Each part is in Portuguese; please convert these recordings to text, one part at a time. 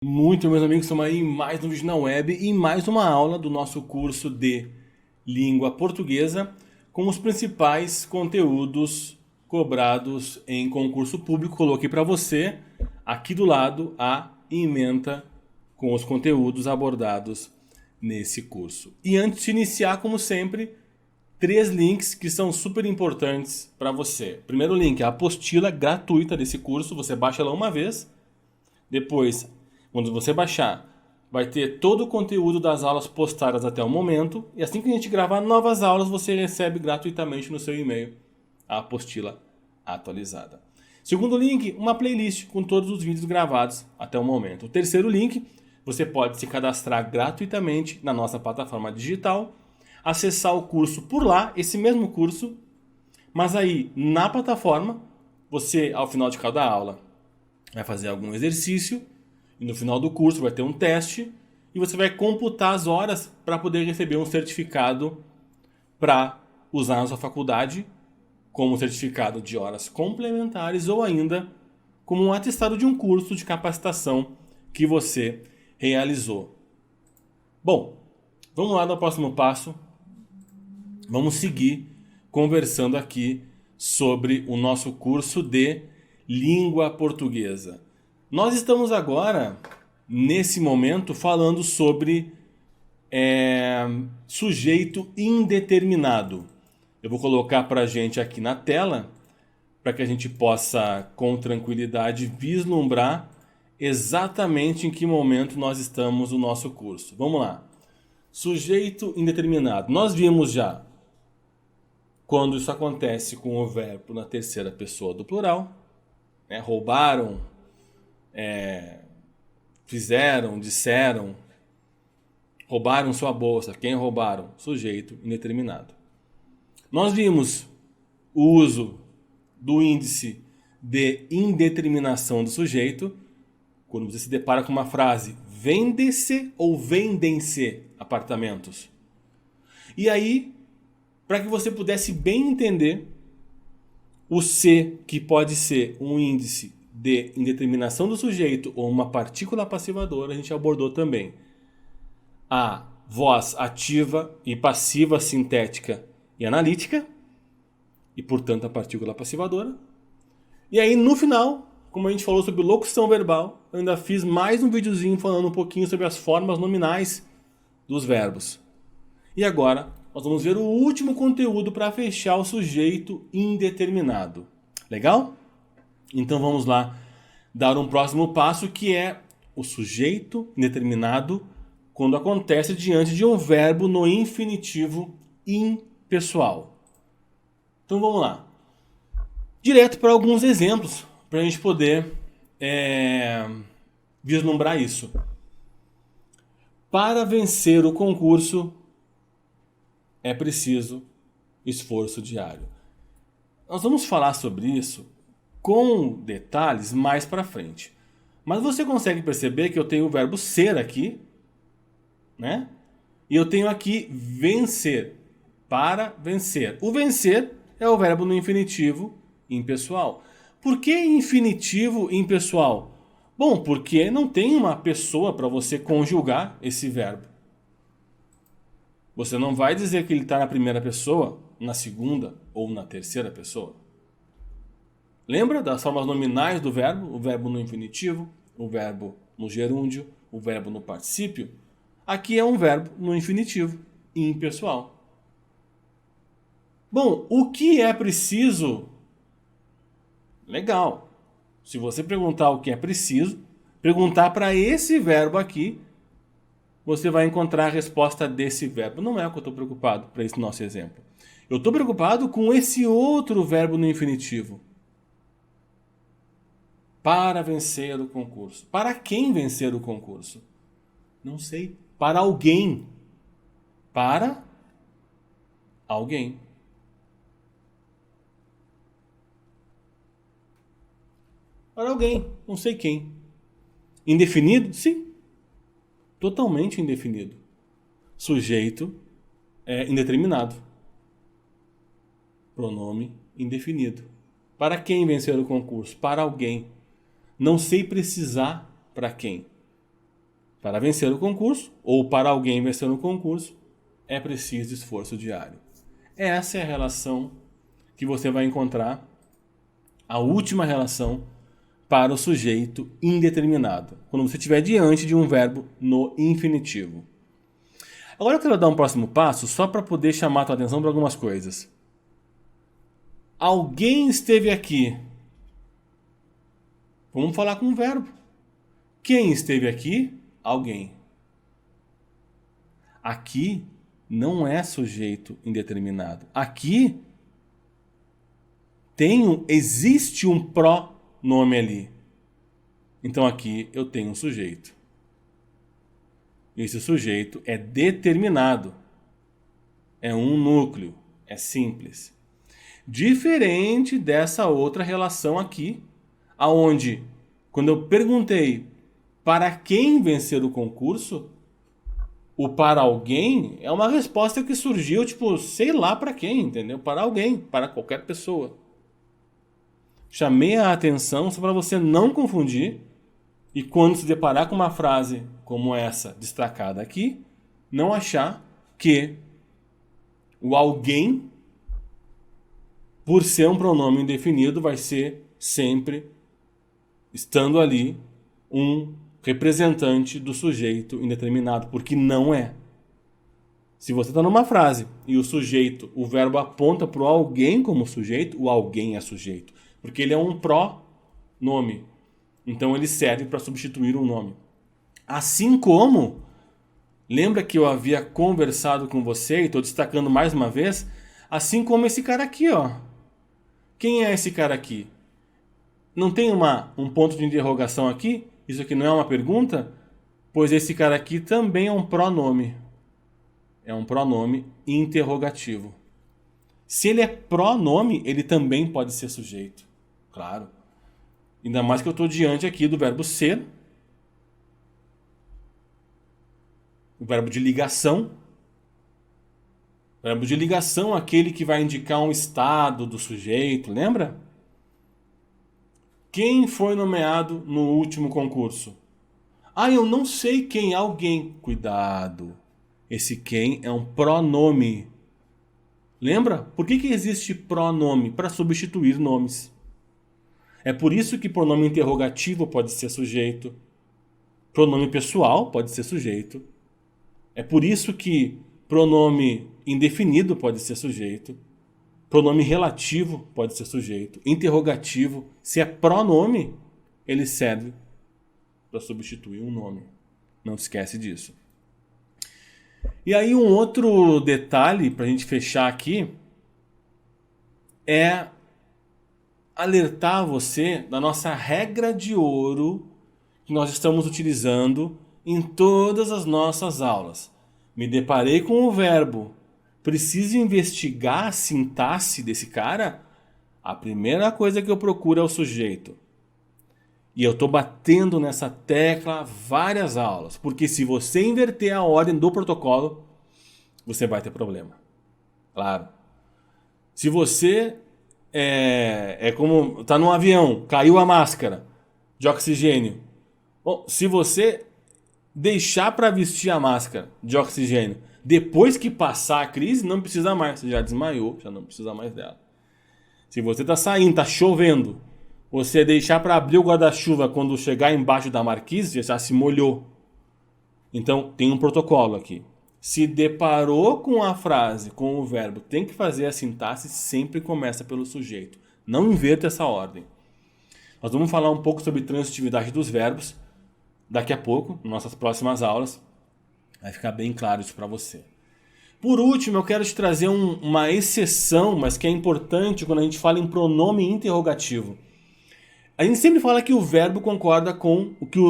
Muito, meus amigos, estamos aí em mais um vídeo na web e mais uma aula do nosso curso de língua portuguesa com os principais conteúdos cobrados em concurso público. Coloquei para você aqui do lado a ementa com os conteúdos abordados nesse curso. E antes de iniciar, como sempre, três links que são super importantes para você. Primeiro link, a apostila gratuita desse curso, você baixa ela uma vez. Depois, quando você baixar, vai ter todo o conteúdo das aulas postadas até o momento. E assim que a gente gravar novas aulas, você recebe gratuitamente no seu e-mail a apostila atualizada. Segundo link, uma playlist com todos os vídeos gravados até o momento. O terceiro link, você pode se cadastrar gratuitamente na nossa plataforma digital, acessar o curso por lá, esse mesmo curso, mas aí na plataforma, você ao final de cada aula vai fazer algum exercício e no final do curso vai ter um teste e você vai computar as horas para poder receber um certificado para usar na sua faculdade como certificado de horas complementares ou ainda como um atestado de um curso de capacitação que você realizou. Bom, vamos lá no próximo passo. Vamos seguir conversando aqui sobre o nosso curso de língua portuguesa. Nós estamos agora, nesse momento, falando sobre sujeito indeterminado. Eu vou colocar para a gente aqui na tela, para que a gente possa, com tranquilidade, vislumbrar exatamente em que momento nós estamos no nosso curso. Vamos lá. Sujeito indeterminado. Nós vimos já quando isso acontece com o verbo na terceira pessoa do plural. Roubaram, fizeram, disseram, roubaram sua bolsa. Quem roubaram? Sujeito indeterminado. Nós vimos o uso do índice de indeterminação do sujeito quando você se depara com uma frase: vende-se ou vendem-se apartamentos. E aí, para que você pudesse bem entender o se, que pode ser um índice de indeterminação do sujeito ou uma partícula passivadora, a gente abordou também a voz ativa e passiva sintética e analítica, e portanto a partícula passivadora. E aí no final, como a gente falou sobre locução verbal, eu ainda fiz mais um videozinho falando um pouquinho sobre as formas nominais dos verbos. E agora nós vamos ver o último conteúdo para fechar o sujeito indeterminado. Legal? Então vamos lá dar um próximo passo, que é o sujeito indeterminado quando acontece diante de um verbo no infinitivo impessoal. Então vamos lá. Direto para alguns exemplos, para a gente poder vislumbrar isso. Para vencer o concurso, é preciso esforço diário. Nós vamos falar sobre isso com detalhes mais para frente. Mas você consegue perceber que eu tenho o verbo ser aqui, né? E eu tenho aqui vencer, para vencer. O vencer é o verbo no infinitivo impessoal. Por que infinitivo impessoal? Bom, porque não tem uma pessoa para você conjugar esse verbo. Você não vai dizer que ele está na primeira pessoa, na segunda ou na terceira pessoa. Lembra das formas nominais do verbo? O verbo no infinitivo, o verbo no gerúndio, o verbo no particípio. Aqui é um verbo no infinitivo, impessoal. Bom, o que é preciso? Legal. Se você perguntar o que é preciso, perguntar para esse verbo aqui, você vai encontrar a resposta desse verbo. Não é o que eu estou preocupado para esse nosso exemplo. Eu estou preocupado com esse outro verbo no infinitivo. Para vencer o concurso. Para quem vencer o concurso? Não sei. Para alguém. Para alguém. Para alguém. Não sei quem. Indefinido? Sim. Totalmente indefinido. Sujeito indeterminado. Pronome indefinido. Para quem vencer o concurso? Para alguém. Não sei precisar para quem. Para vencer o concurso, ou para alguém vencer no concurso, é preciso esforço diário. Essa é a relação que você vai encontrar, a última relação para o sujeito indeterminado, quando você estiver diante de um verbo no infinitivo. Agora eu quero dar um próximo passo só para poder chamar a tua atenção para algumas coisas. Alguém esteve aqui. Vamos falar com um verbo. Quem esteve aqui? Alguém. Aqui não é sujeito indeterminado. Aqui existe um pronome ali. Então aqui eu tenho um sujeito. Esse sujeito é determinado. É um núcleo. É simples. Diferente dessa outra relação aqui, aonde, quando eu perguntei para quem vencer o concurso, o para alguém é uma resposta que surgiu, tipo, sei lá para quem, entendeu? Para alguém, para qualquer pessoa. Chamei a atenção só para você não confundir e quando se deparar com uma frase como essa destacada aqui, não achar que o alguém, por ser um pronome indefinido, vai ser sempre, estando ali, um representante do sujeito indeterminado, porque não é. Se você está numa frase e o sujeito, o verbo aponta para o alguém como sujeito, o alguém é sujeito, porque ele é um pronome. Então ele serve para substituir um nome. Assim como, lembra que eu havia conversado com você, e estou destacando mais uma vez, assim como esse cara aqui, ó. Quem é esse cara aqui? Não tem um ponto de interrogação aqui? Isso aqui não é uma pergunta? Pois esse cara aqui também é um pronome. É um pronome interrogativo. Se ele é pronome, ele também pode ser sujeito. Claro. Ainda mais que eu estou diante aqui do verbo ser. O verbo de ligação. O verbo de ligação, aquele que vai indicar um estado do sujeito, lembra? Quem foi nomeado no último concurso? Ah, eu não sei quem, alguém. Cuidado. Esse quem é um pronome. Lembra? Por que existe pronome? Para substituir nomes. É por isso que pronome interrogativo pode ser sujeito. Pronome pessoal pode ser sujeito. É por isso que pronome indefinido pode ser sujeito. Pronome relativo pode ser sujeito. Interrogativo, se é pronome, ele serve para substituir um nome. Não esquece disso. E aí um outro detalhe para a gente fechar aqui é alertar você da nossa regra de ouro que nós estamos utilizando em todas as nossas aulas. Me deparei com o verbo, preciso investigar a sintaxe desse cara? A primeira coisa que eu procuro é o sujeito. E eu estou batendo nessa tecla várias aulas, porque se você inverter a ordem do protocolo, você vai ter problema. Claro. Se você é como tá num avião, caiu a máscara de oxigênio. Bom, se você deixar para vestir a máscara de oxigênio depois que passar a crise, não precisa mais. Você já desmaiou, já não precisa mais dela. Se você tá saindo, tá chovendo, você deixar para abrir o guarda-chuva quando chegar embaixo da marquise, já se molhou. Então tem um protocolo aqui. Se deparou com a frase, com o verbo, tem que fazer a sintaxe, sempre começa pelo sujeito. Não inverta essa ordem. Nós vamos falar um pouco sobre transitividade dos verbos daqui a pouco, nas nossas próximas aulas. Vai ficar bem claro isso para você. Por último, eu quero te trazer uma exceção, mas que é importante quando a gente fala em pronome interrogativo. A gente sempre fala que o verbo concorda com o que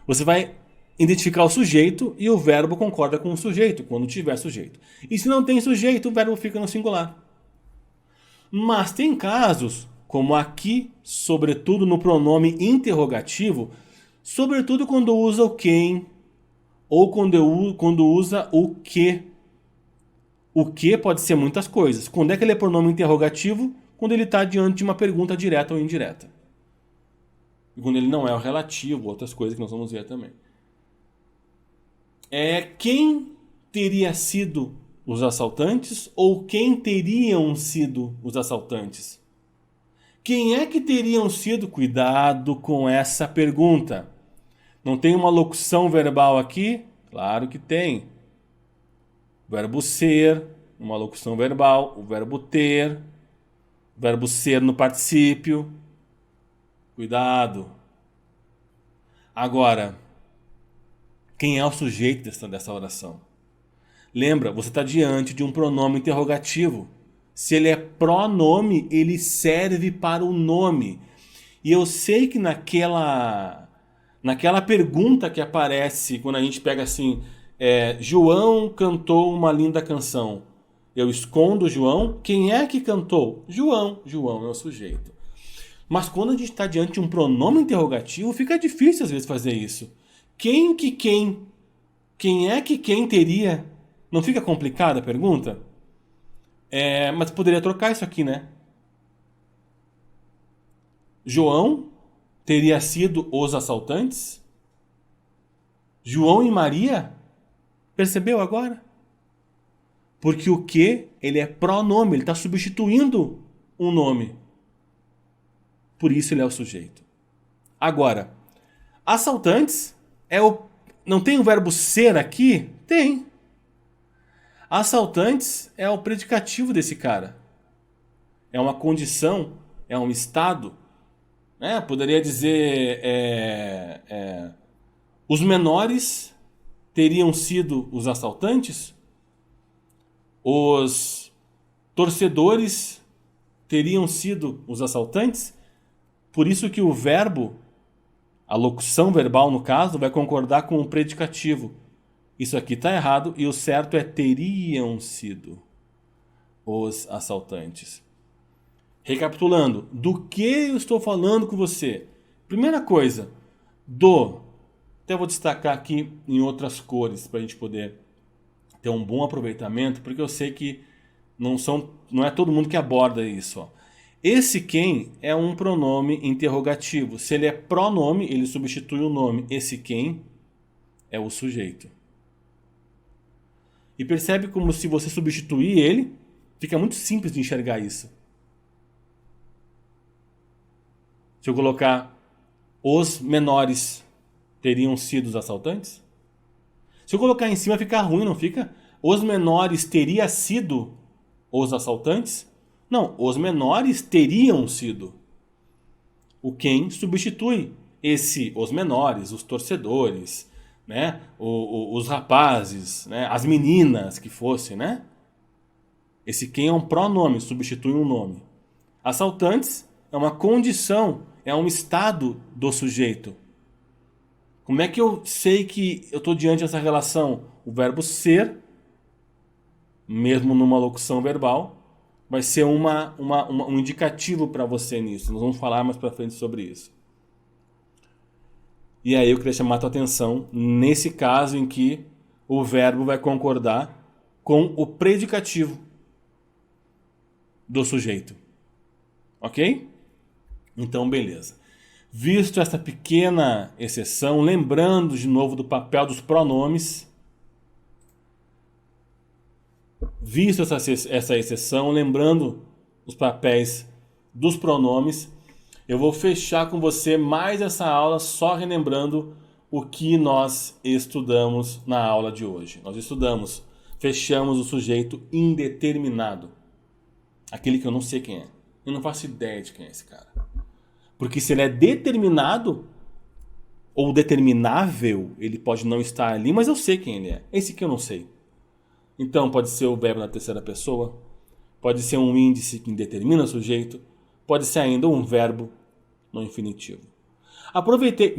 você vai identificar o sujeito e o verbo concorda com o sujeito, quando tiver sujeito. E se não tem sujeito, o verbo fica no singular. Mas tem casos, como aqui, sobretudo no pronome interrogativo, sobretudo quando usa o quem, ou quando usa o que. O que pode ser muitas coisas. Quando é que ele é pronome interrogativo? Quando ele está diante de uma pergunta direta ou indireta. E quando ele não é o relativo, outras coisas que nós vamos ver também. Quem teria sido os assaltantes ou quem teriam sido os assaltantes? Quem é que teriam sido? Cuidado com essa pergunta. Não tem uma locução verbal aqui? Claro que tem. O verbo ser, uma locução verbal, o verbo ter, o verbo ser no particípio. Cuidado. Agora, quem é o sujeito dessa oração? Lembra, você está diante de um pronome interrogativo. Se ele é pronome, ele serve para o nome. E eu sei que naquela pergunta que aparece quando a gente pega assim, João cantou uma linda canção. Eu escondo João. Quem é que cantou? João. João é o sujeito. Mas quando a gente está diante de um pronome interrogativo, fica difícil às vezes fazer isso. Quem que quem? Quem é que quem teria? Não fica complicada a pergunta? Mas poderia trocar isso aqui, né? João teria sido os assaltantes? João e Maria? Percebeu agora? Porque o que? Ele é pronome, ele está substituindo um nome. Por isso ele é o sujeito. Agora, assaltantes não tem o verbo ser aqui? Tem. Assaltantes é o predicativo desse cara. É uma condição, é um estado. Poderia dizer os menores teriam sido os assaltantes? Os torcedores teriam sido os assaltantes? Por isso que o verbo, a locução verbal no caso, vai concordar com o predicativo. Isso aqui está errado e o certo é teriam sido os assaltantes. Recapitulando, do que eu estou falando com você? Primeira coisa, até vou destacar aqui em outras cores para a gente poder ter um bom aproveitamento, porque eu sei que não é todo mundo que aborda isso. Ó. Esse quem é um pronome interrogativo. Se ele é pronome, ele substitui o nome. Esse quem é o sujeito. E percebe como se você substituir ele, fica muito simples de enxergar isso. Se eu colocar os menores teriam sido os assaltantes? Se eu colocar em cima fica ruim, não fica? Os menores teria sido os assaltantes? Não, os menores teriam sido. O quem substitui os menores, os torcedores, né? Os rapazes, né? As meninas que fossem, né? Esse quem é um pronome, substitui um nome. Assaltantes é uma condição, é um estado do sujeito. Como é que eu sei que eu estou diante dessa relação? O verbo ser, mesmo numa locução verbal, vai ser um indicativo para você nisso. Nós vamos falar mais para frente sobre isso. E aí eu queria chamar a tua atenção nesse caso em que o verbo vai concordar com o predicativo do sujeito. Ok? Então, beleza. Visto essa pequena exceção, lembrando de novo do papel dos pronomes, visto essa exceção, lembrando os papéis dos pronomes, eu vou fechar com você mais essa aula só relembrando o que nós estudamos na aula de hoje. Nós fechamos o sujeito indeterminado. Aquele que eu não sei quem é. Eu não faço ideia de quem é esse cara. Porque se ele é determinado ou determinável, ele pode não estar ali, mas eu sei quem ele é. Esse que eu não sei. Então pode ser o verbo na terceira pessoa, pode ser um índice que determina o sujeito, pode ser ainda um verbo no infinitivo. Aproveitei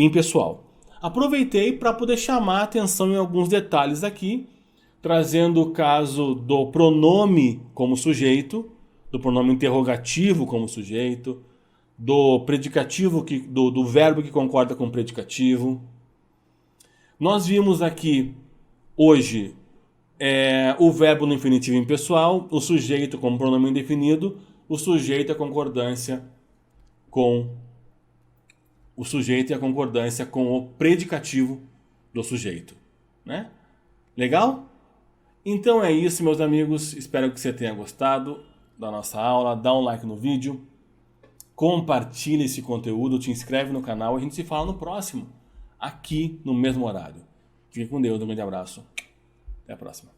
para poder chamar a atenção em alguns detalhes aqui, trazendo o caso do pronome como sujeito, do pronome interrogativo como sujeito, do predicativo, do verbo que concorda com o predicativo. Nós vimos aqui hoje o verbo no infinitivo impessoal, o sujeito como pronome indefinido, o sujeito e a concordância com o predicativo do sujeito, né? Legal? Então é isso, meus amigos. Espero que você tenha gostado da nossa aula. Dá um like no vídeo. Compartilha esse conteúdo. Te inscreve no canal. A gente se fala no próximo. Aqui no mesmo horário. Fique com Deus. Um grande abraço. Até a próxima.